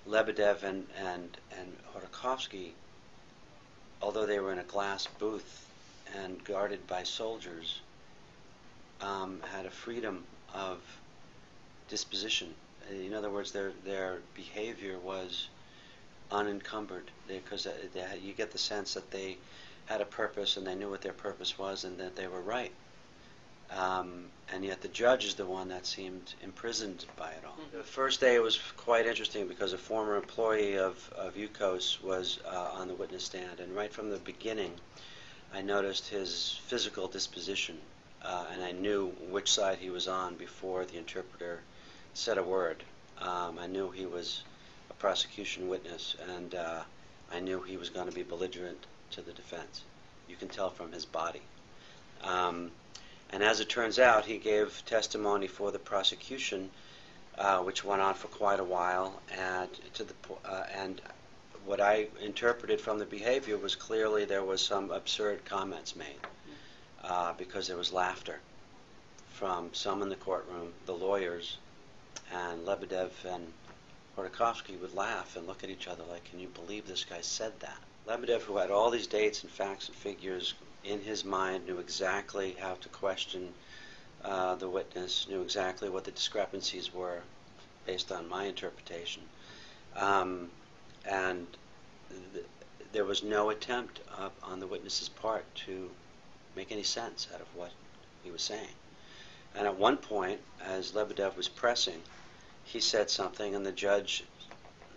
Lebedev and Hodorkovsky, although they were in a glass booth and guarded by soldiers, had a freedom of disposition. In other words, their behavior was unencumbered, because you get the sense that they had a purpose and they knew what their purpose was and that they were right. And yet the judge is the one that seemed imprisoned by it all. The first day was quite interesting because a former employee of UCOS was on the witness stand, and right from the beginning I noticed his physical disposition, and I knew which side he was on before the interpreter said a word. I knew he was a prosecution witness, and I knew he was going to be belligerent to the defense. You can tell from his body. And as it turns out, he gave testimony for the prosecution, which went on for quite a while, and what I interpreted from the behavior was clearly there was some absurd comments made, because there was laughter from some in the courtroom, the lawyers, and Lebedev and Hodorkovsky would laugh and look at each other like, can you believe this guy said that? Lebedev, who had all these dates and facts and figures in his mind, knew exactly how to question the witness, knew exactly what the discrepancies were based on my interpretation. And there was no attempt on the witness's part to make any sense out of what he was saying. And at one point, as Lebedev was pressing, he said something, and the judge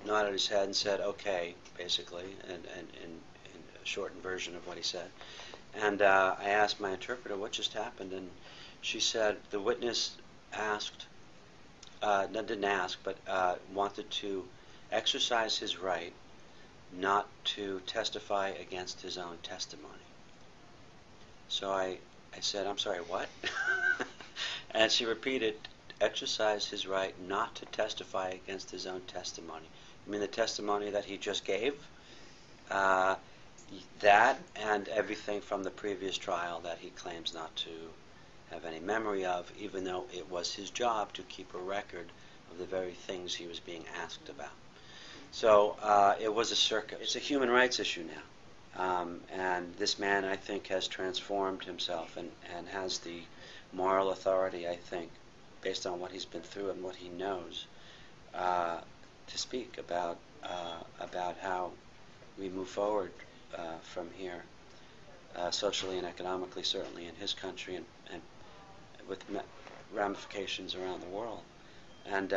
nodded his head and said, okay, basically, and in a shortened version of what he said. And I asked my interpreter, what just happened? And she said, the witness asked, didn't ask, but wanted to exercise his right not to testify against his own testimony. So I said, I'm sorry, what? And she repeated, exercise his right not to testify against his own testimony. You mean the testimony that he just gave? That and everything from the previous trial that he claims not to have any memory of, even though it was his job to keep a record of the very things he was being asked about. So it was a circus. It's a human rights issue now. And this man, I think, has transformed himself and has the moral authority, I think, based on what he's been through and what he knows, to speak about how we move forward from here, socially and economically, certainly in his country, and with ramifications around the world. And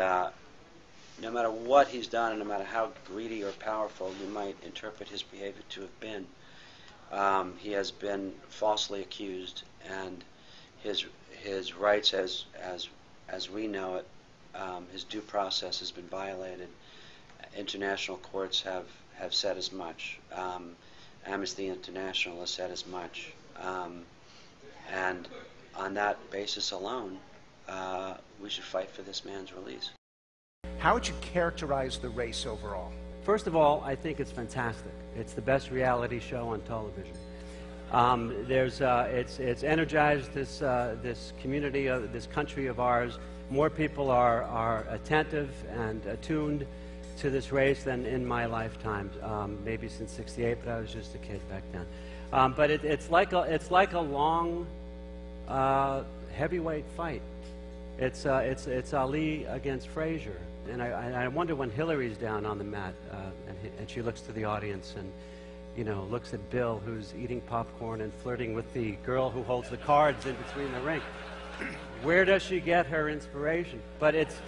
no matter what he's done, and no matter how greedy or powerful you might interpret his behavior to have been, he has been falsely accused, and his rights as we know it, his due process has been violated. International courts have said as much. Amnesty International has said as much. And on that basis alone, we should fight for this man's release. How would you characterize the race overall? First of all, I think it's fantastic. It's the best reality show on television. It's energized this community, this country of ours. More people are attentive and attuned to this race than in my lifetime. Maybe since '68, but I was just a kid back then. But it's like a long heavyweight fight. It's Ali against Frazier, and I wonder when Hillary's down on the mat and she looks to the audience and, you know, looks at Bill, who's eating popcorn and flirting with the girl who holds the cards in between the ring. Where does she get her inspiration? But it's...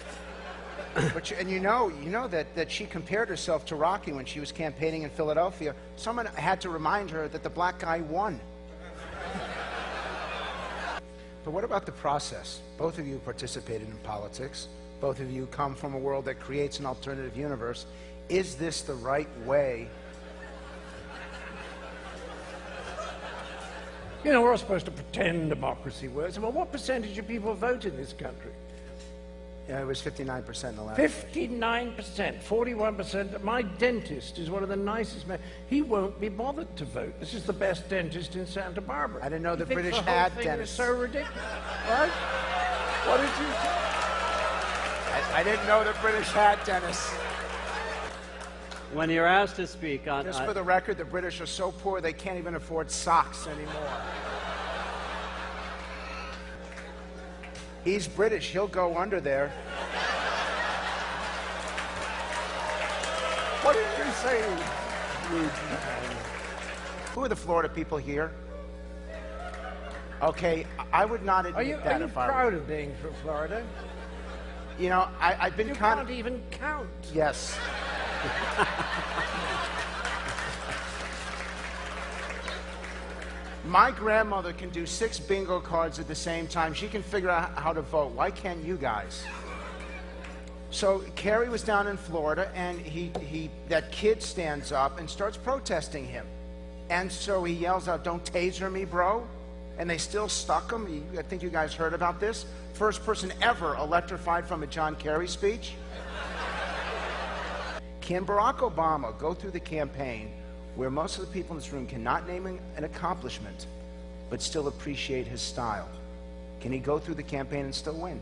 And you know that she compared herself to Rocky when she was campaigning in Philadelphia. Someone had to remind her that the black guy won. But what about the process? Both of you participated in politics. Both of you come from a world that creates an alternative universe. Is this the right way? You know, we're all supposed to pretend democracy works. Well, what percentage of people vote in this country? Yeah, it was 59% in the last 59%, 41%. My dentist is one of the nicest men. He won't be bothered to vote. This is the best dentist in Santa Barbara. I didn't know the He thinks British the whole had thing dentists. is so ridiculous. Right? What did you say? I didn't know the British had dentists. when you're asked to speak on... Just for the record, the British are so poor they can't even afford socks anymore. He's British. He'll go under there. What did you say? Who are the Florida people here? Okay, I would not admit Are you if I were... proud of being from Florida? You know, I've been You kind can't even count. Yes. My grandmother can do 6 bingo cards at the same time. She can figure out how to vote. Why can't you guys? So Kerry was down in Florida, and that kid stands up and starts protesting him. And so he yells out, "Don't taser me, bro." And they still stuck him. I think you guys heard about this. First person ever electrified from a John Kerry speech. Can Barack Obama go through the campaign where most of the people in this room cannot name an accomplishment, but still appreciate his style? Can he go through the campaign and still win?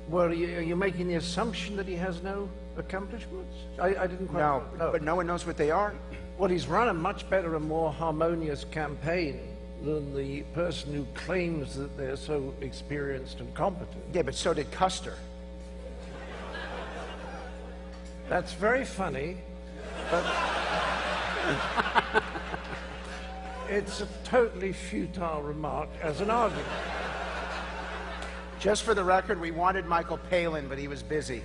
Well, are you making the assumption that he has no accomplishments? I didn't quite... No, but no one knows what they are. Well, he's run a much better and more harmonious campaign than the person who claims that they're so experienced and competent. Yeah, but so did Custer. That's very funny, but it's a totally futile remark as an argument. Just for the record, we wanted Michael Palin, but he was busy.